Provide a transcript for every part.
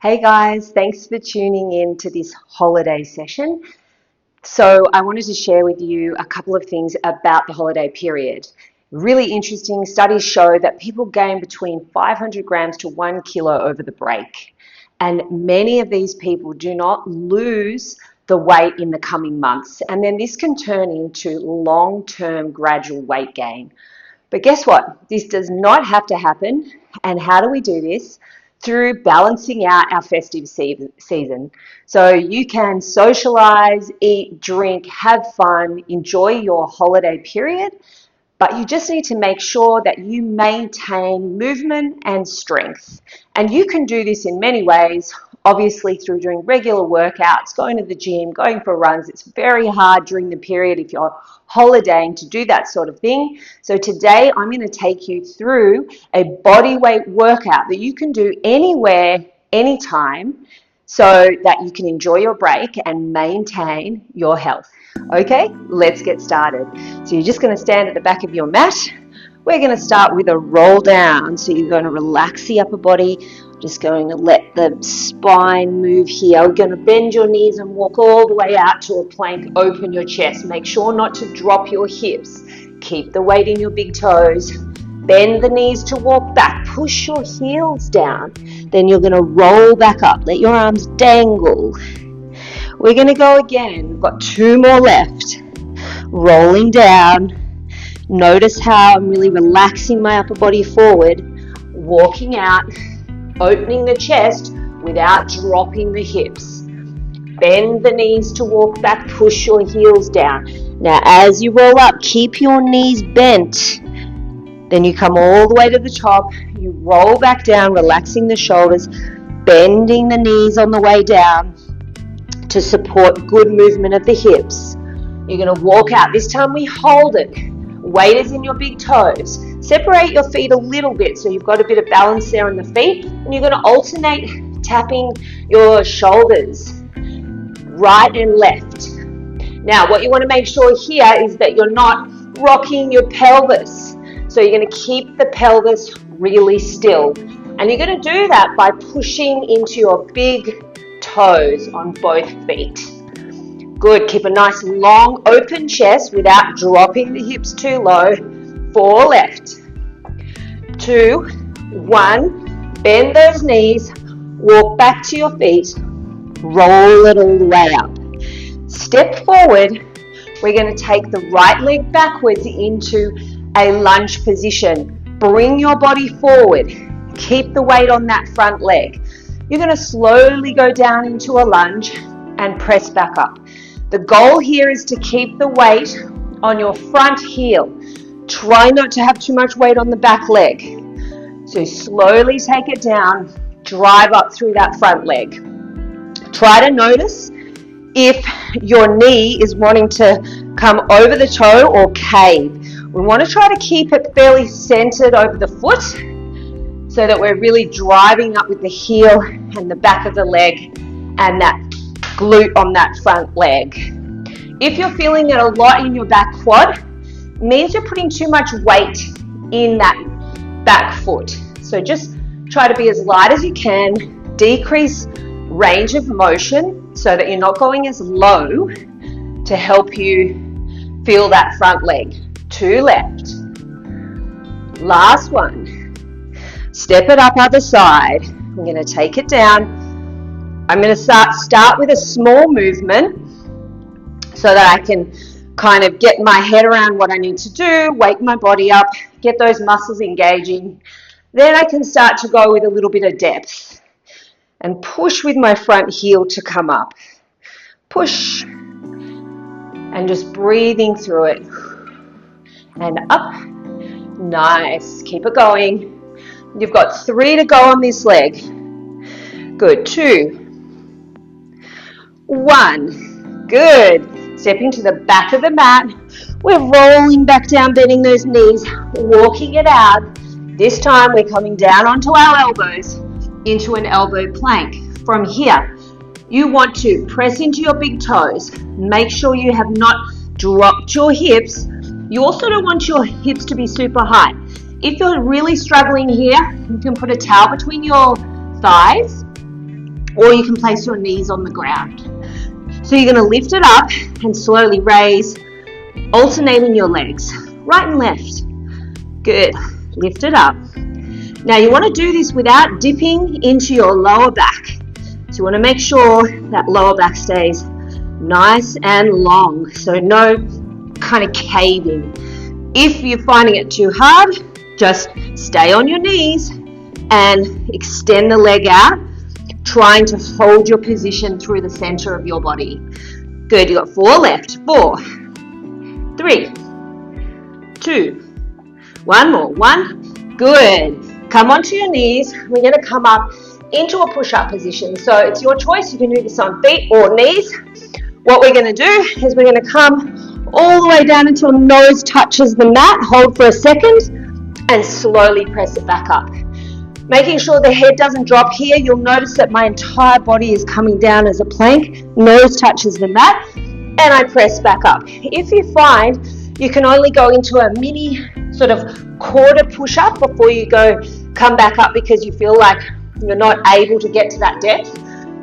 Hey guys, thanks for tuning in to this holiday session. So I wanted to share with you a couple of things about the holiday period. Really interesting studies show that people gain between 500 grams to 1 kilo over the break. And many of these people do not lose the weight in the coming months. And then this can turn into long-term gradual weight gain. But guess what? This does not have to happen. And how do we do this? Through balancing out our festive season. So you can socialize, eat, drink, have fun, enjoy your holiday period, but you just need to make sure that you maintain movement and strength. And you can do this in many ways, obviously through doing regular workouts, going to the gym, going for runs. It's very hard during the period if you're holidaying to do that sort of thing. So today I'm going to take you through a body weight workout that you can do anywhere, anytime, so that you can enjoy your break and maintain your health. Okay, let's get started. So you're just going to stand at the back of your mat. We're going to start with a roll down. So you're going to relax the upper body. Just going to let the spine move here. We're going to bend your knees and walk all the way out to a plank. Open your chest. Make sure not to drop your hips. Keep the weight in your big toes. Bend the knees to walk back. Push your heels down. Then you're going to roll back up. Let your arms dangle. We're going to go again. We've got 2 more left. Rolling down. Notice how I'm really relaxing my upper body forward. Walking out. Opening the chest without dropping the hips. Bend the knees to walk back. Push your heels down. Now as you roll up, keep your knees bent. Then you come all the way to the top. You roll back down, relaxing the shoulders. Bending the knees on the way down to support good movement of the hips. You're going to walk out. This time we hold it. Weight is in your big toes. Separate your feet a little bit so you've got a bit of balance there on the feet. And you're going to alternate tapping your shoulders right and left. Now what you want to make sure here is that you're not rocking your pelvis. So you're going to keep the pelvis really still. And you're going to do that by pushing into your big toes on both feet. Good. Keep a nice long open chest without dropping the hips too low. 4 left. 2, 1. Bend those knees. Walk back to your feet. Roll it all the way up. Step forward. We're going to take the right leg backwards into a lunge position. Bring your body forward. Keep the weight on that front leg. You're going to slowly go down into a lunge and press back up. The goal here is to keep the weight on your front heel. Try not to have too much weight on the back leg. So slowly take it down, drive up through that front leg. Try to notice if your knee is wanting to come over the toe or cave. We want to try to keep it fairly centered over the foot so that we're really driving up with the heel and the back of the leg and that glute on that front leg. If you're feeling it a lot in your back quad, it means you're putting too much weight in that back foot. So just try to be as light as you can, decrease range of motion so that you're not going as low to help you feel that front leg. 2 left. Last one. Step it up other side. I'm going to take it down. I'm going to start with a small movement so that I can kind of get my head around what I need to do, wake my body up, get those muscles engaging. Then I can start to go with a little bit of depth and push with my front heel to come up. Push and just breathing through it. And up. Nice. Keep it going. You've got 3 to go on this leg. Good. 2. 1. Good. Stepping to the back of the mat. We're rolling back down, bending those knees, walking it out. This time we're coming down onto our elbows into an elbow plank. From here, you want to press into your big toes. Make sure you have not dropped your hips. You also don't want your hips to be super high. If you're really struggling here, you can put a towel between your thighs or you can place your knees on the ground. So you're going to lift it up and slowly raise, alternating your legs, right and left. Good. Lift it up. Now you want to do this without dipping into your lower back. So you want to make sure that lower back stays nice and long, so no kind of caving. If you're finding it too hard, just stay on your knees and extend the leg out, trying to hold your position through the center of your body. Good, you got 4 left. 4, 3, 2, 1 more. 1, good. Come onto your knees. We're going to come up into a push-up position. So it's your choice. You can do this on feet or knees. What we're going to do is we're going to come all the way down until nose touches the mat. Hold for a second and slowly press it back up. Making sure the head doesn't drop here. You'll notice that my entire body is coming down as a plank. Nose touches the mat and I press back up. If you find you can only go into a mini sort of quarter push-up before you come back up because you feel like you're not able to get to that depth,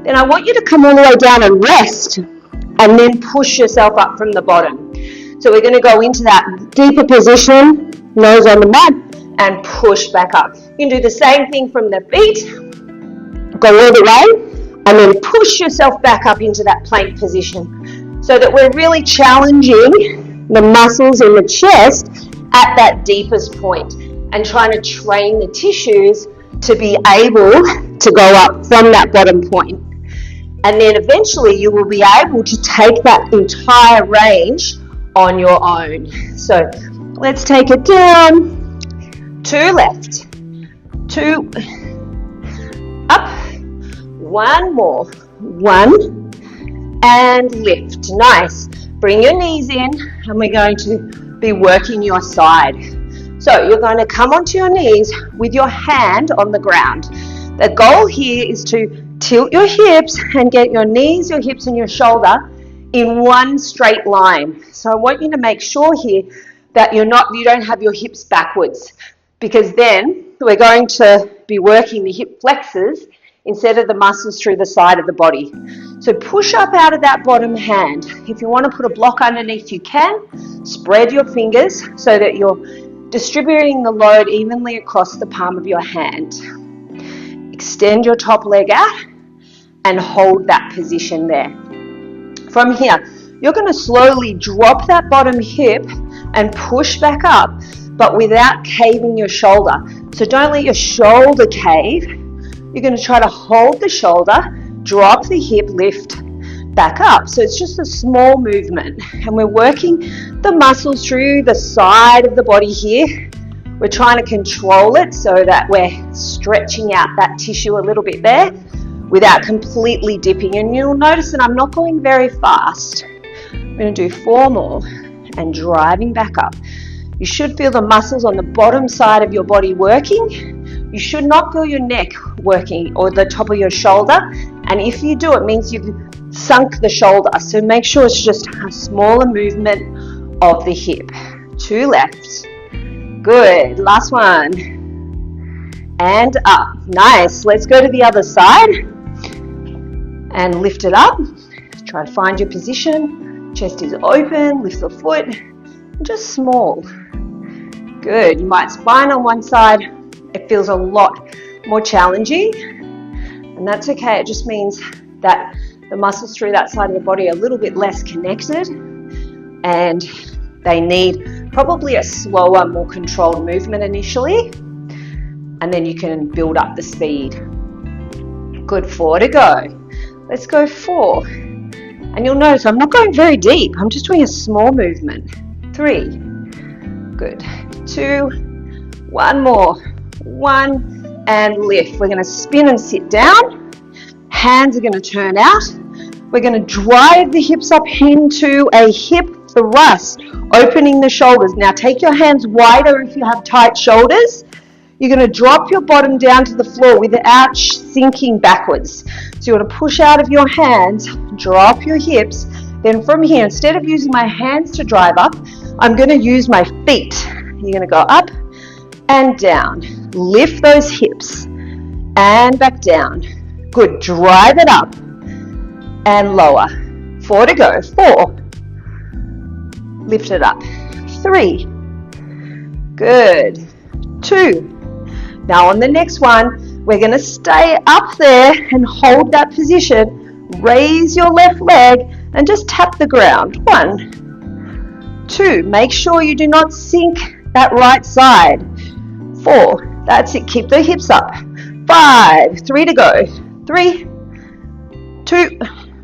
then I want you to come all the way down and rest and then push yourself up from the bottom. So we're going to go into that deeper position, nose on the mat, and push back up. You can do the same thing from the feet. Go all the way and then push yourself back up into that plank position so that we're really challenging the muscles in the chest at that deepest point and trying to train the tissues to be able to go up from that bottom point. And then eventually you will be able to take that entire range on your own. So let's take it down. 2 left. 2 up. 1 more. 1 and lift. Nice. Bring your knees in and we're going to be working your side. So you're going to come onto your knees with your hand on the ground. The goal here is to tilt your hips and get your knees, your hips and your shoulder in one straight line. So I want you to make sure here that you don't have your hips backwards, because then we're going to be working the hip flexors instead of the muscles through the side of the body. So push up out of that bottom hand. If you want to put a block underneath, you can. Spread your fingers so that you're distributing the load evenly across the palm of your hand. Extend your top leg out and hold that position there. From here, you're going to slowly drop that bottom hip and push back up, but without caving your shoulder. So don't let your shoulder cave. You're going to try to hold the shoulder, drop the hip, lift back up. So it's just a small movement. And we're working the muscles through the side of the body here. We're trying to control it so that we're stretching out that tissue a little bit there without completely dipping. And you'll notice that I'm not going very fast. I'm going to do 4 more and driving back up. You should feel the muscles on the bottom side of your body working. You should not feel your neck working or the top of your shoulder. And if you do, it means you've sunk the shoulder. So make sure it's just a smaller movement of the hip. 2 left. Good. Last one. And up. Nice. Let's go to the other side. And lift it up. Try to find your position. Chest is open. Lift the foot. Just small. Good. You might spine on one side. It feels a lot more challenging. And that's okay. It just means that the muscles through that side of the body are a little bit less connected. And they need probably a slower, more controlled movement initially. And then you can build up the speed. Good. 4 to go. Let's go 4. And you'll notice I'm not going very deep. I'm just doing a small movement. 3. Good. 2. 1 more. 1 and lift. We're going to spin and sit down. Hands are going to turn out. We're going to drive the hips up into a hip thrust, opening the shoulders. Now take your hands wider if you have tight shoulders. You're going to drop your bottom down to the floor without sinking backwards. So you want to push out of your hands, drop your hips. Then from here, instead of using my hands to drive up, I'm going to use my feet. You're going to go up and down. Lift those hips and back down. Good, drive it up and lower. 4 to go, 4. Lift it up, 3. Good, 2. Now on the next one, we're going to stay up there and hold that position. Raise your left leg and just tap the ground. 1, 2. Make sure you do not sink that right side. 4. That's it. Keep the hips up. 5. 3 to go. 3, 2.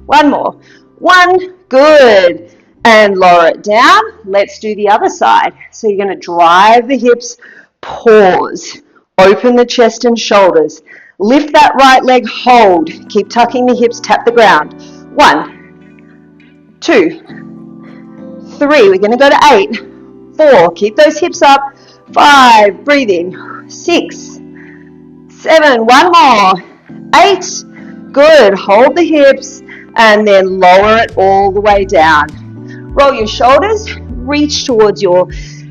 One more. 1. Good. And lower it down. Let's do the other side. So you're going to drive the hips. Pause. Open the chest and shoulders. Lift that right leg, hold. Keep tucking the hips, tap the ground. 1, 2, 3. We're going to go to 8. 4. Keep those hips up. 5. Breathing. 6, 7. One more. 8. Good. Hold the hips and then lower it all the way down. Roll your shoulders. Reach towards your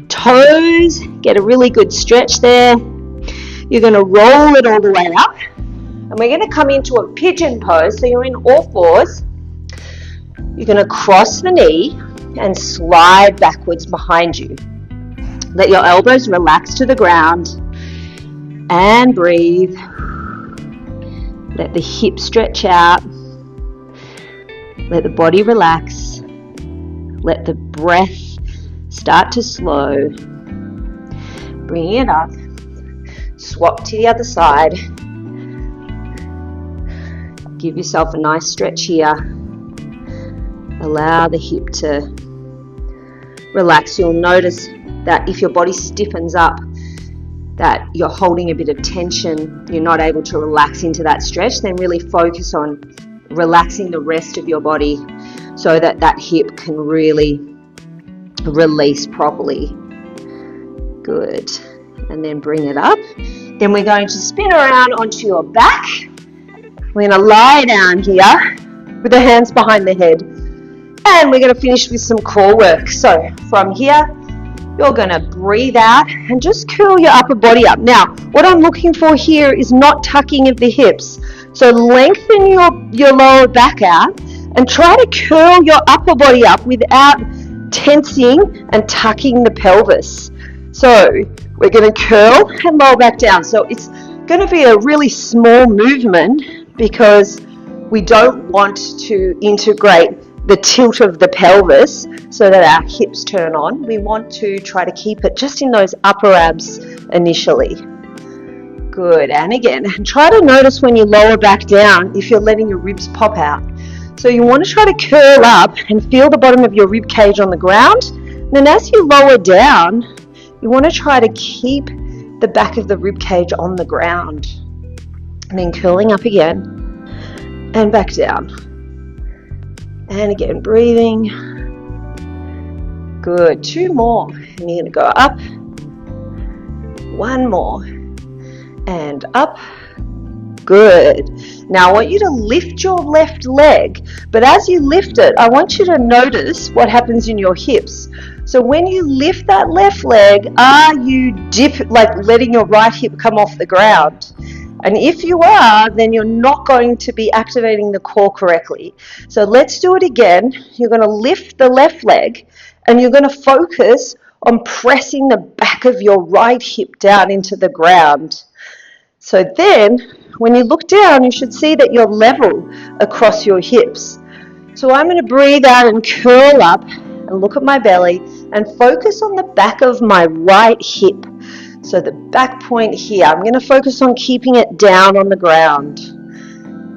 toes. Get a really good stretch there. You're going to roll it all the way up. And we're going to come into a pigeon pose. So you're in all fours. You're going to cross the knee and slide backwards behind you. Let your elbows relax to the ground. And breathe. Let the hips stretch out. Let the body relax. Let the breath start to slow. Bring it up. Swap to the other side. Give yourself a nice stretch here. Allow the hip to relax. You'll notice that if your body stiffens up, that you're holding a bit of tension, you're not able to relax into that stretch, then really focus on relaxing the rest of your body so that that hip can really release properly. Good. And then bring it up. Then we're going to spin around onto your back. We're going to lie down here with the hands behind the head. And we're going to finish with some core work. So from here, you're going to breathe out and just curl your upper body up. Now, what I'm looking for here is not tucking of the hips. So lengthen your lower back out and try to curl your upper body up without tensing and tucking the pelvis. So we're going to curl and lower back down. So it's going to be a really small movement because we don't want to integrate the tilt of the pelvis so that our hips turn on. We want to try to keep it just in those upper abs initially. Good, and again, and try to notice when you lower back down if you're letting your ribs pop out. So you want to try to curl up and feel the bottom of your rib cage on the ground. And then as you lower down, you want to try to keep the back of the rib cage on the ground. And then curling up again and back down. And again, breathing. Good. 2 more. And you're going to go up. 1 more. And up. Good. Now I want you to lift your left leg. But as you lift it, I want you to notice what happens in your hips. So when you lift that left leg, are you letting your right hip come off the ground? And if you are, then you're not going to be activating the core correctly. So let's do it again. You're going to lift the left leg and you're going to focus on pressing the back of your right hip down into the ground. So then, when you look down, you should see that you're level across your hips. So I'm going to breathe out and curl up and look at my belly and focus on the back of my right hip. So the back point here, I'm going to focus on keeping it down on the ground.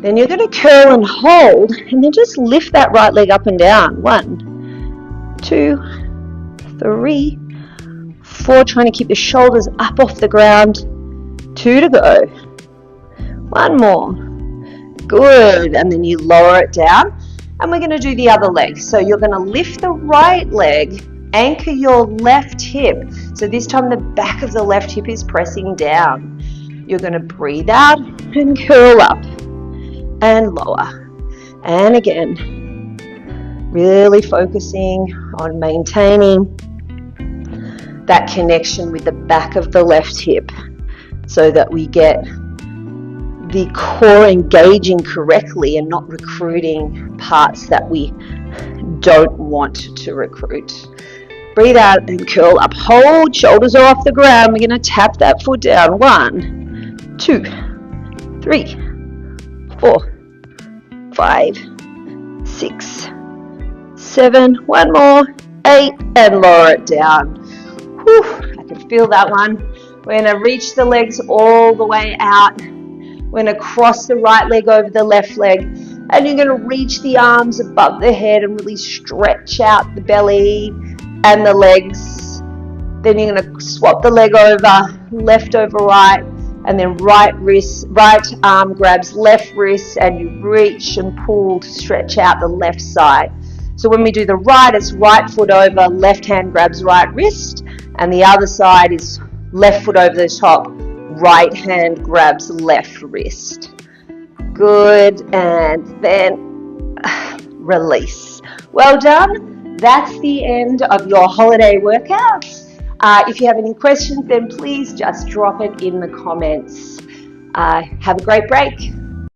Then you're going to curl and hold and then just lift that right leg up and down. 1, 2, 3, 4. Trying to keep the shoulders up off the ground. 2 to go. 1 more. Good. And then you lower it down. And we're going to do the other leg. So you're going to lift the right leg, anchor your left hip. So this time the back of the left hip is pressing down. You're going to breathe out and curl up and lower. And again, really focusing on maintaining that connection with the back of the left hip so that we get the core engaging correctly and not recruiting parts that we don't want to recruit. Breathe out and curl up. Hold, shoulders are off the ground. We're going to tap that foot down. 1, 2, 3, 4, 5, 6, 7. One more. 8, and lower it down. Whew, I can feel that one. We're going to reach the legs all the way out. We're going to cross the right leg over the left leg, and you're going to reach the arms above the head and really stretch out the belly and the legs. Then you're going to swap the leg over, left over right, and then right arm grabs left wrist, and you reach and pull to stretch out the left side. So when we do the right, it's right foot over, left hand grabs right wrist, and the other side is left foot over the top, right hand grabs left wrist. Good, and then release. Well done. That's the end of your holiday workouts. If you have any questions, then please just drop it in the comments. Have a great break.